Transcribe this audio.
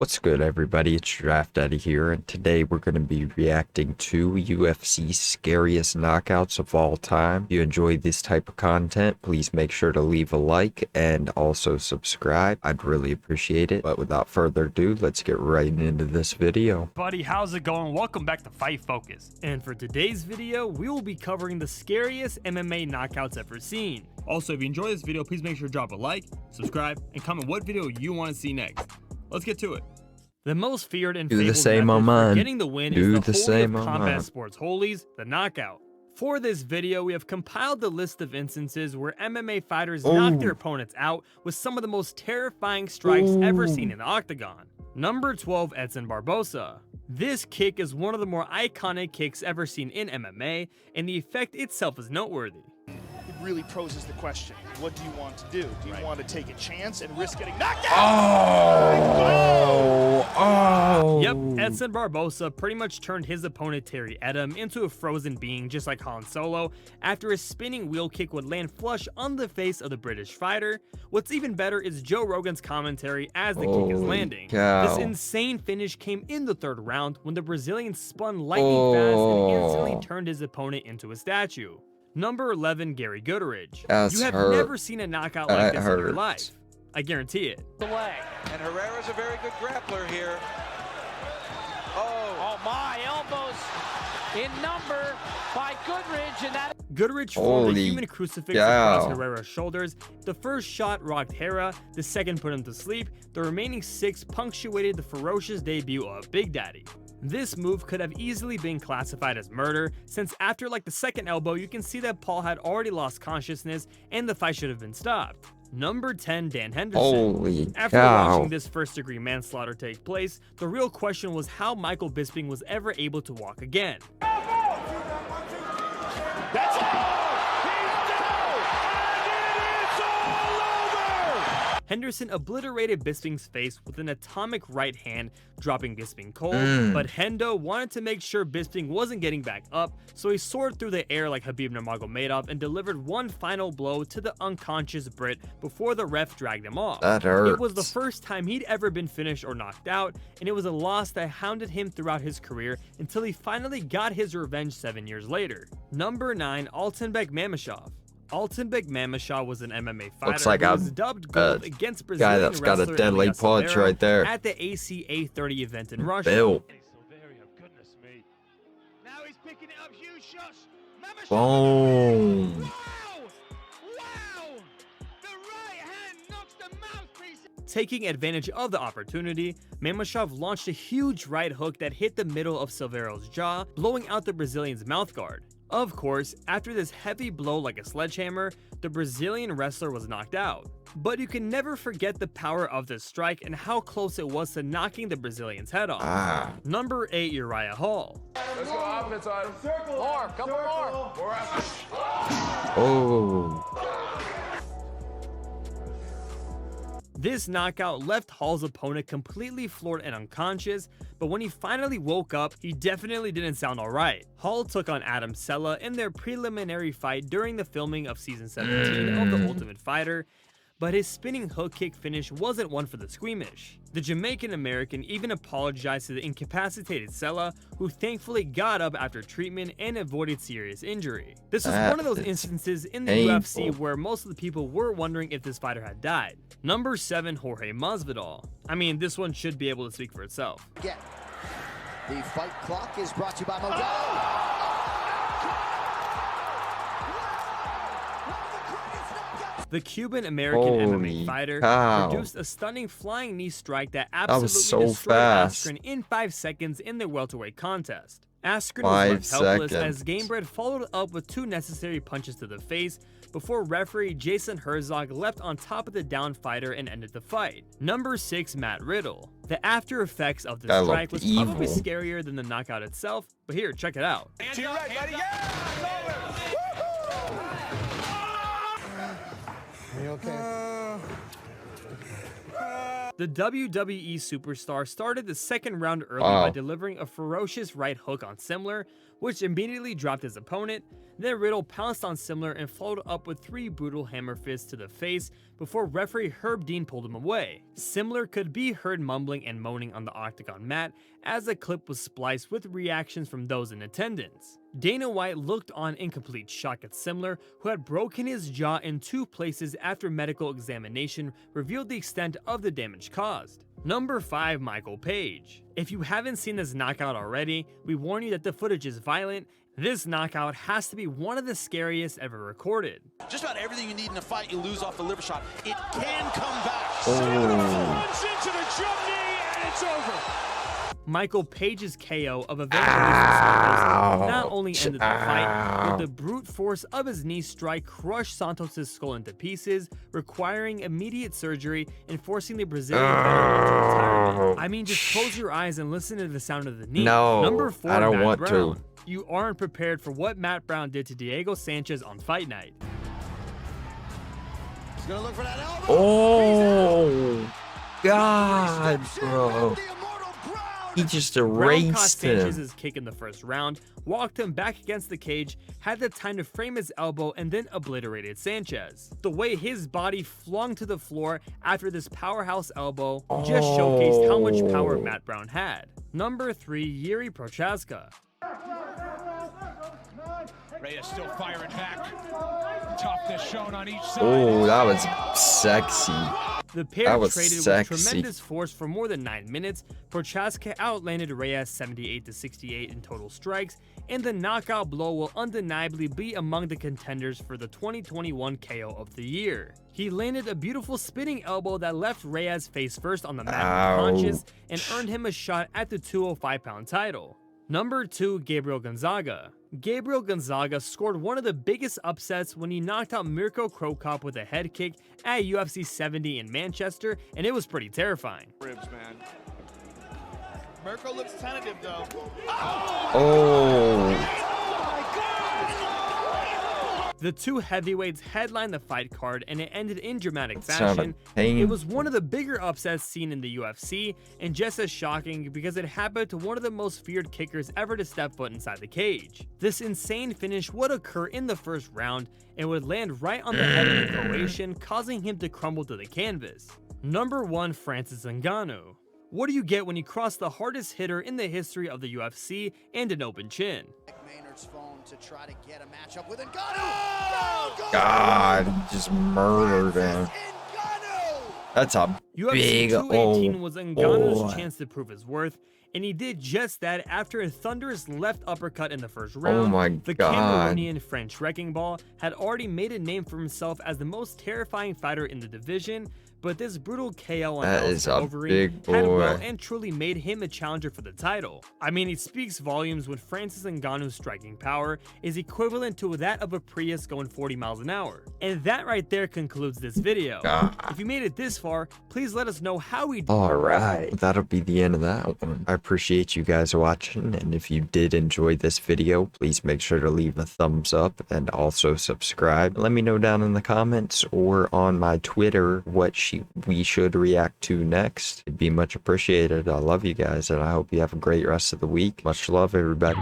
What's good, everybody? It's Draft Daddy here, and today we're going to be reacting to UFC's scariest knockouts of all time. If you enjoy this type of content, please make sure to leave a like and also subscribe. I'd really appreciate it. But without further ado, let's get right into this video. Buddy, how's it going? Welcome back to Fight Focus. And for today's video, we will be covering the scariest MMA knockouts ever seen. Also, if you enjoy this video, please make sure to drop a like, subscribe, and comment what video you want to see next. Let's get to it. The most feared and fabled method for getting the win is the holy of combat sports holies, the knockout. For this video, we have compiled the list of instances where MMA fighters knock their opponents out with some of the most terrifying strikes ever seen in the octagon. Number 12, Edson Barbosa. This kick is one of the more iconic kicks ever seen in MMA, and the effect itself is noteworthy. It really poses the question, what do you want to do? Do you want to take a chance and risk getting knocked out? Yep, Edson Barbosa pretty much turned his opponent Terry Edom into a frozen being just like Han Solo after a spinning wheel kick would land flush on the face of the British fighter. What's even better is Joe Rogan's commentary as the kick is landing. This insane finish came in the third round when the Brazilian spun lightning fast and instantly turned his opponent into a statue. Number 11, Gary Goodridge. You have never seen a knockout like this in your life. I guarantee it. The leg. And Herrera's a very good grappler here. Oh my, elbows in number by Goodridge, and that Goodridge formed a human crucifix across Herrera's shoulders. The first shot rocked Herrera, the second put him to sleep, the remaining 6 punctuated the ferocious debut of Big Daddy. This move could have easily been classified as murder, since after like the second elbow you can see that Paul had already lost consciousness and the fight should have been stopped. Number 10, Dan Henderson. After watching this first-degree manslaughter take place, the real question was how Michael Bisping was ever able to walk again. That's it! He's down! And it is all over! Henderson obliterated Bisping's face with an atomic right hand, dropping Bisping cold, but Hendo wanted to make sure Bisping wasn't getting back up, so he soared through the air like Khabib Nurmagomedov and delivered one final blow to the unconscious Brit before the ref dragged him off. That hurts. It was the first time he'd ever been finished or knocked out, and it was a loss that hounded him throughout his career until he finally got his revenge 7 years later. Number 9, Altanbek Mamashov. Altanbek Mamashov was an MMA fighter who was dubbed gold against Brazilian guy that's got a deadly punch right there at the ACA 30 event in Russia. Goodness me. Now he's picking it up, huge shots. Boom. Wow! The right hand knocks the mouthpiece. Taking advantage of the opportunity, Mamashov launched a huge right hook that hit the middle of Silveiro's jaw, blowing out the Brazilian's mouthguard. Of course, after this heavy blow like a sledgehammer, the Brazilian wrestler was knocked out. But you can never forget the power of this strike and how close it was to knocking the Brazilian's head off. Number 8, Uriah Hall. let's go offense on him. More, couple more. This knockout left Hall's opponent completely floored and unconscious, but when he finally woke up, he definitely didn't sound alright. Hall took on Adam Sella in their preliminary fight during the filming of season 17 of The Ultimate Fighter, but his spinning hook kick finish wasn't one for the squeamish. The Jamaican-American even apologized to the incapacitated Sella, who thankfully got up after treatment and avoided serious injury. This was one of those instances in the UFC where most of the people were wondering if this fighter had died. Number 7, Jorge Masvidal. I mean, this one should be able to speak for itself. Again, the fight clock is brought to you by Modelo. The Cuban-American MMA fighter produced a stunning flying knee strike that absolutely destroyed Askren in 5 seconds in the welterweight contest. Askren was left helpless as Gamebred followed up with 2 necessary punches to the face before referee Jason Herzog leapt on top of the downed fighter and ended the fight. Number 6, Matt Riddle. The after effects of this strike was probably scarier than the knockout itself, but here, check it out. To your right, buddy. Are you okay? The WWE superstar started the second round early by delivering a ferocious right hook on Simler, which immediately dropped his opponent. Then Riddle pounced on Simler and followed up with 3 brutal hammer fists to the face before referee Herb Dean pulled him away. Simler could be heard mumbling and moaning on the octagon mat as the clip was spliced with reactions from those in attendance. Dana White looked on in complete shock at Simler, who had broken his jaw in 2 places after medical examination revealed the extent of the damage caused. Number 5, Michael Page. If you haven't seen this knockout already, we warn you that the footage is violent. This knockout has to be one of the scariest ever recorded. Just about everything you need in a fight, you lose off the liver shot. It can come back. Runs into the jump knee, and it's over. Michael Page's KO of Evander Santos not only ended the fight, but the brute force of his knee strike crushed Santos' skull into pieces, requiring immediate surgery and forcing the Brazilian veteran into retirement. I mean, just close your eyes and listen to the sound of the knee. No, Number 4, I don't Matt want Brown. to. You aren't prepared for what Matt Brown did to Diego Sanchez on Fight Night. He's gonna look for that elbow. Oh, God, bro. The immortal Brown. He just Brown caught erased him. Sanchez's kick in the first round, walked him back against the cage, had the time to frame his elbow, and then obliterated Sanchez. The way his body flung to the floor after this powerhouse elbow just showcased how much power Matt Brown had. Number 3, Yuri Prochaska. Reyes still firing back. Toughness shown on each side. Oh, that was sexy. The pair That was traded sexy. with tremendous force for more than 9 minutes. Prochaska outlanded Reyes 78-68 in total strikes, and the knockout blow will undeniably be among the contenders for the 2021 KO of the year. He landed a beautiful spinning elbow that left Reyes face first on the mat unconscious and earned him a shot at the 205-pound title. Number 2, Gabriel Gonzaga. Gabriel Gonzaga scored one of the biggest upsets when he knocked out Mirko Cro Cop with a head kick at UFC 70 in Manchester, and it was pretty terrifying. Ribs, man. Mirko looks tentative, though. Oh, The 2 heavyweights headlined the fight card, and it ended in dramatic sounded fashion. painful. It was one of the bigger upsets seen in the UFC, and just as shocking because it happened to one of the most feared kickers ever to step foot inside the cage. This insane finish would occur in the first round and would land right on the head of the Croatian, causing him to crumble to the canvas. Number 1, Francis Ngannou. What do you get when you cross the hardest hitter in the history of the UFC and an open chin? Maynard's phone to try to get a matchup with Ngannou. God, just murdered him. Ngannou. That's a UFC big 218 was Ngannou's boy. chance to prove his worth, and he did just that after a thunderous left uppercut in the first round. Oh my the God. Cameroonian French Wrecking Ball had already made a name for himself as the most terrifying fighter in the division, but this brutal KO on That is a Wolverine big had well boy. and truly made him a challenger for the title. I mean, it speaks volumes when Francis Ngannou's striking power is equivalent to that of a Prius going 40 miles an hour. And that right there concludes this video. God. If you made it this far, please let us know how we did. All right, that'll be the end of that one. I appreciate you guys watching, and if you did enjoy this video, please make sure to leave a thumbs up and also subscribe. Let me know down in the comments or on my Twitter what we should react to next. It'd be much appreciated. I love you guys, and I hope you have a great rest of the week. Much love, everybody.